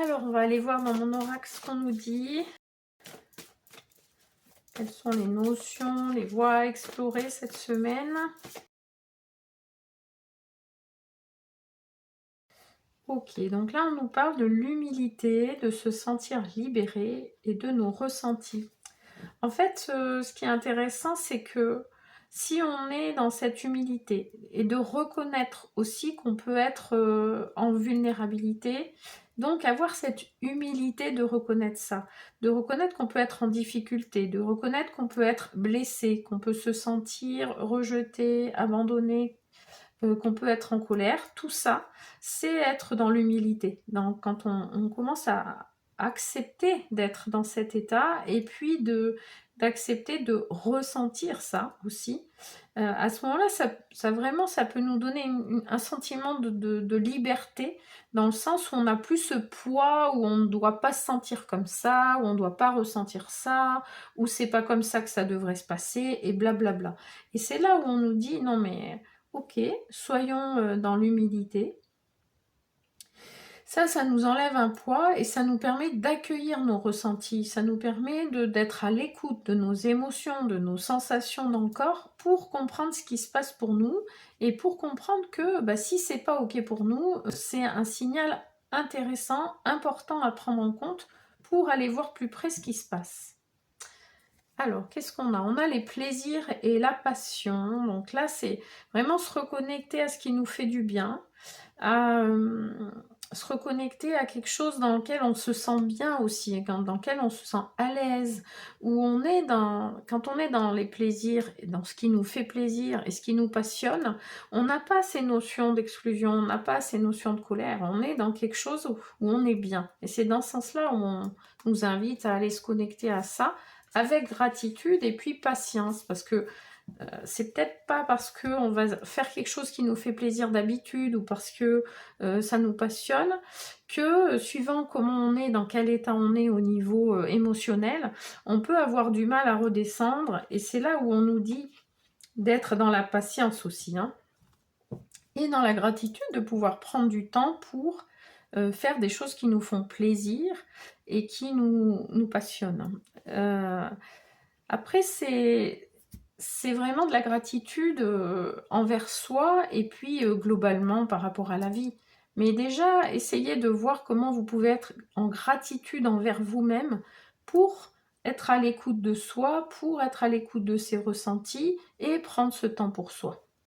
Alors, on va aller voir dans mon oracle ce qu'on nous dit. Quelles sont les notions, les voies à explorer cette semaine? Ok, donc là, on nous parle de l'humilité, de se sentir libéré et de nos ressentis. En fait, ce qui est intéressant, c'est que si on est dans cette humilité et de reconnaître aussi qu'on peut être en vulnérabilité, donc avoir cette humilité de reconnaître ça, de reconnaître qu'on peut être en difficulté, de reconnaître qu'on peut être blessé, qu'on peut se sentir rejeté, abandonné, qu'on peut être en colère, tout ça, c'est être dans l'humilité. Quand on commence à accepter d'être dans cet état et puis d'accepter de ressentir ça aussi, à ce moment-là, ça peut nous donner un sentiment de liberté, dans le sens où on n'a plus ce poids, où on ne doit pas se sentir comme ça, où on ne doit pas ressentir ça, où c'est pas comme ça que ça devrait se passer, et blablabla. Et c'est là où on nous dit, non mais ok, soyons dans l'humilité. Ça nous enlève un poids et ça nous permet d'accueillir nos ressentis. Ça nous permet d'être à l'écoute de nos émotions, de nos sensations dans le corps pour comprendre ce qui se passe pour nous et pour comprendre que si c'est pas ok pour nous, c'est un signal intéressant, important à prendre en compte pour aller voir plus près ce qui se passe. Alors, qu'est-ce qu'on a? On a les plaisirs et la passion. Donc là, c'est vraiment se reconnecter à ce qui nous fait du bien, à se reconnecter à quelque chose dans lequel on se sent bien aussi, dans lequel on se sent à l'aise, où quand on est dans les plaisirs, dans ce qui nous fait plaisir et ce qui nous passionne, on n'a pas ces notions d'exclusion, on n'a pas ces notions de colère, on est dans quelque chose où on est bien. Et c'est dans ce sens-là où on nous invite à aller se connecter à ça, avec gratitude et puis patience, parce que c'est peut-être pas parce qu'on va faire quelque chose qui nous fait plaisir d'habitude ou parce que ça nous passionne que suivant comment on est, dans quel état on est au niveau émotionnel, on peut avoir du mal à redescendre, et c'est là où on nous dit d'être dans la patience aussi, hein, et dans la gratitude, de pouvoir prendre du temps pour faire des choses qui nous font plaisir et qui nous passionnent. Après, c'est vraiment de la gratitude envers soi et puis globalement par rapport à la vie. Mais déjà, essayez de voir comment vous pouvez être en gratitude envers vous-même pour être à l'écoute de soi, pour être à l'écoute de ses ressentis et prendre ce temps pour soi.